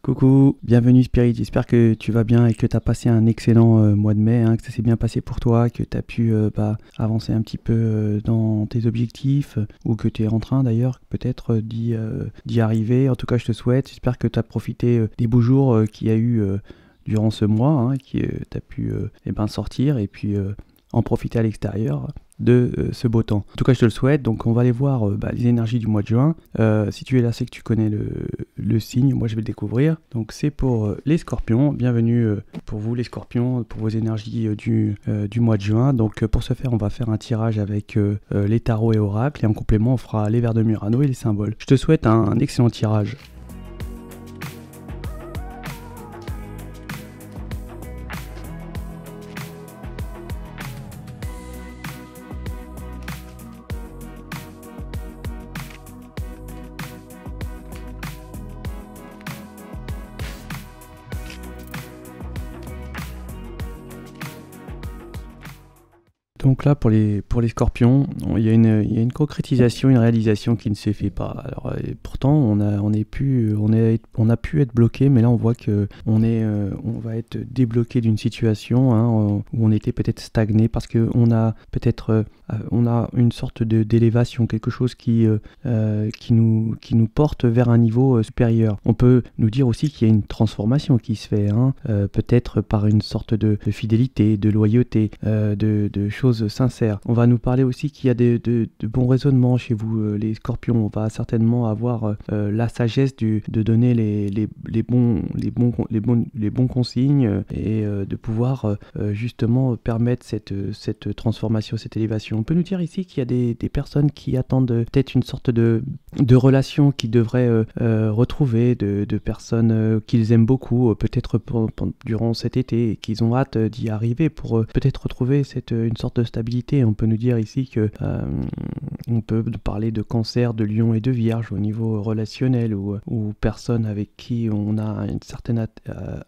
Coucou, bienvenue Spirit, j'espère que tu vas bien et que tu as passé un excellent mois de mai, que ça s'est bien passé pour toi, que tu as pu avancer un petit peu dans tes objectifs ou que tu es en train d'ailleurs peut-être d'y arriver. En tout cas, je te souhaite, j'espère que tu as profité des beaux jours qu'il y a eu durant ce mois, que tu as pu sortir et puis en profiter à l'extérieur de ce beau temps. En tout cas, je te le souhaite. Donc, on va aller voir les énergies du mois de juin. Si tu es là, c'est que tu connais le signe. Moi, je vais le découvrir. Donc, c'est pour les scorpions. Bienvenue pour vous, les scorpions, pour vos énergies du mois de juin. Donc, pour ce faire, on va faire un tirage avec les tarots et oracles. Et en complément, on fera les vers de Murano et les symboles. Je te souhaite un excellent tirage. Donc là, pour les scorpions, il y a une concrétisation, une réalisation qui ne se fait pas. Alors, pourtant, on a pu être bloqué, mais là, on voit que on va être débloqué d'une situation où on était peut-être stagné parce que on a une sorte d'élévation, quelque chose qui nous porte vers un niveau supérieur. On peut nous dire aussi qu'il y a une transformation qui se fait, peut-être par une sorte de fidélité, de loyauté, de choses sincères. On va nous parler aussi qu'il y a de bons raisonnements chez vous, les scorpions. On va certainement avoir la sagesse de donner les bons consignes et de pouvoir justement permettre cette transformation, cette élévation. On peut nous dire ici qu'il y a des personnes qui attendent peut-être une sorte de relation qu'ils devraient retrouver, de personnes qu'ils aiment beaucoup, peut-être durant cet été, et qu'ils ont hâte d'y arriver pour peut-être retrouver une sorte de stabilité. On peut nous dire ici que on peut parler de cancer, de lion et de vierge au niveau relationnel ou personnes avec qui on a une certaine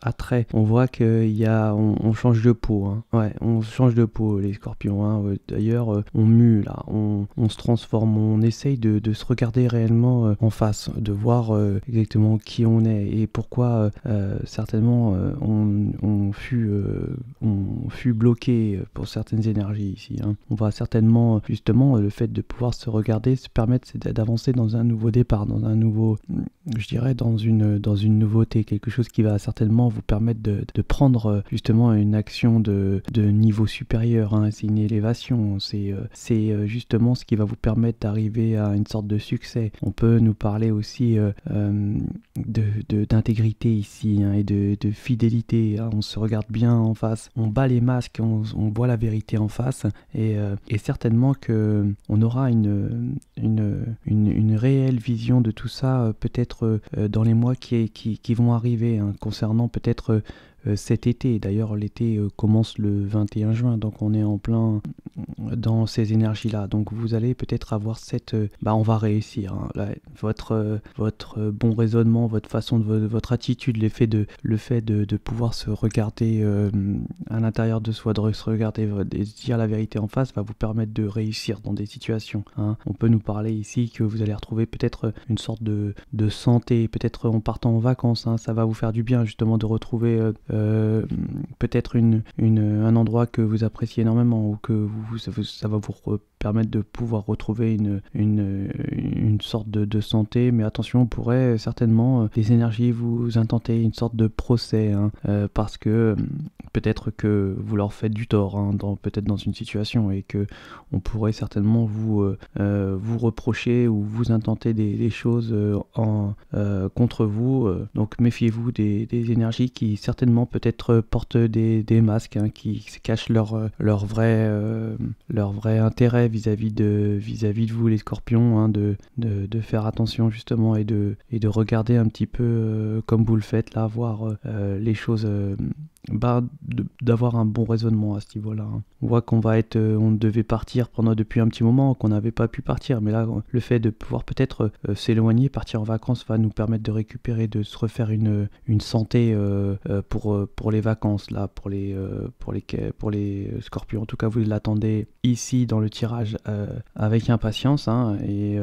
attrait. On voit on change de peau. Ouais, on change de peau, les scorpions. D'ailleurs, on mue là, on se transforme, on essaye de se regarder réellement en face, de voir exactement qui on est et pourquoi certainement on fut bloqué pour certaines énergies ici. On va certainement, justement, le fait de pouvoir se regarder, se permettre d'avancer dans un nouveau départ, dans un nouveau, je dirais, dans une nouveauté, quelque chose qui va certainement vous permettre de prendre justement une action de niveau supérieur. C'est une élévation, c'est justement ce qui va vous permettre d'arriver à une sorte de succès. On peut nous parler aussi d'intégrité ici et de fidélité. On se regarde bien en face, on bat les masques, on voit la vérité en face et certainement que on aura une réelle vision de tout ça peut-être dans les mois qui vont arriver, concernant peut-être cet été. D'ailleurs, l'été commence le 21 juin, donc on est en plein dans ces énergies-là. Donc vous allez peut-être avoir cette... on va réussir. Hein. Là, votre bon raisonnement, votre façon de votre attitude, le fait de pouvoir se regarder à l'intérieur de soi, de se regarder et se dire la vérité en face va vous permettre de réussir dans des situations. Hein. On peut nous parler ici que vous allez retrouver peut-être une sorte de santé, peut-être en partant en vacances, hein, ça va vous faire du bien justement de retrouver peut-être un endroit que vous appréciez énormément ou que ça va vous permettre de pouvoir retrouver une sorte de santé, mais attention, on pourrait certainement des énergies vous intenter une sorte de procès, hein, parce que peut-être que vous leur faites du tort, hein, peut-être dans une situation, et que on pourrait certainement vous reprocher ou vous intenter des choses contre vous. Donc méfiez-vous des énergies qui certainement peut-être portent des masques, hein, qui cachent leur vrai intérêt vis-à-vis de vous, les scorpions, hein, de faire attention justement et de regarder un petit peu comme vous le faites là, voir les choses, d'avoir un bon raisonnement à ce niveau-là. Hein. On voit qu'on devait partir depuis un petit moment, qu'on n'avait pas pu partir, mais là le fait de pouvoir peut-être s'éloigner, partir en vacances va nous permettre de récupérer, de se refaire une santé pour les vacances là, pour les scorpions. En tout cas, vous l'attendez ici dans le tirage avec impatience, hein, et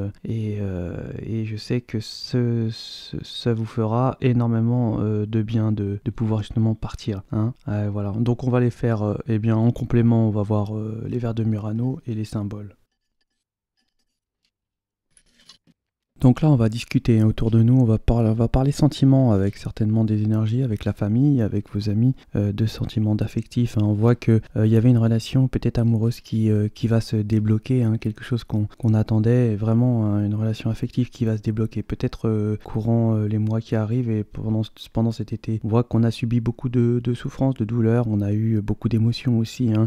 je sais que ça vous fera énormément de bien de pouvoir justement partir. Hein. Voilà. Donc on va les faire en complément, on va voir les vers de Murano et les symboles. Donc là, on va discuter autour de nous, on va parler sentiments avec certainement des énergies, avec la famille, avec vos amis, de sentiments d'affectif. Hein. On voit qu'il y avait une relation peut-être amoureuse qui va se débloquer, hein, quelque chose qu'on attendait, vraiment hein, une relation affective qui va se débloquer. Peut-être courant les mois qui arrivent et pendant cet été. On voit qu'on a subi beaucoup de souffrances, de douleurs, on a eu beaucoup d'émotions aussi. Hein,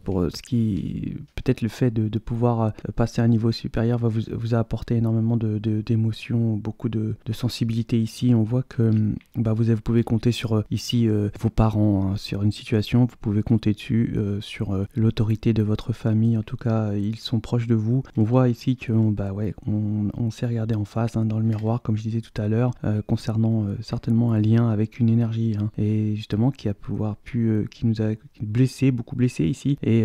pour ce qui, peut-être le fait de pouvoir passer à un niveau supérieur va vous apporter énormément d'émotions, beaucoup de sensibilité ici. On voit que vous pouvez compter sur ici vos parents, hein, sur une situation, vous pouvez compter dessus, sur l'autorité de votre famille. En tout cas, ils sont proches de vous. On voit ici que on s'est regardé en face, hein, dans le miroir, comme je disais tout à l'heure, concernant certainement un lien avec une énergie, hein, et justement qui nous a blessé, beaucoup blessé ici, et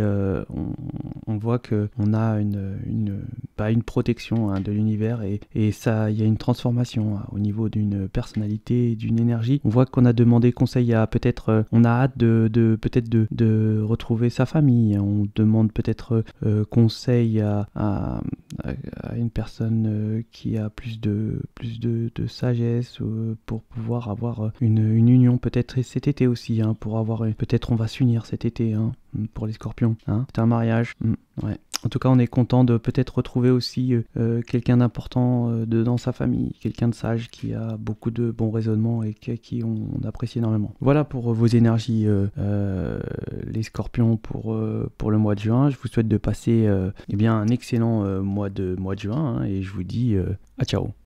on voit que on a une protection, hein, de l'univers, et ça, il y a une transformation, hein, au niveau d'une personnalité, d'une énergie. On voit qu'on a demandé conseil à peut-être, on a hâte peut-être de retrouver sa famille. On demande peut-être conseil à une personne qui a plus de sagesse, pour pouvoir avoir une union peut-être cet été aussi, hein, pour avoir peut-être on va s'unir cet été, hein, pour les scorpions, hein. C'est un mariage. Ouais. En tout cas, on est content de peut-être retrouver aussi quelqu'un d'important dans sa famille, quelqu'un de sage qui a beaucoup de bons raisonnements et qui on apprécie énormément. Voilà pour vos énergies, les scorpions, pour le mois de juin. Je vous souhaite de passer un excellent mois de juin, hein, et je vous dis à ciao.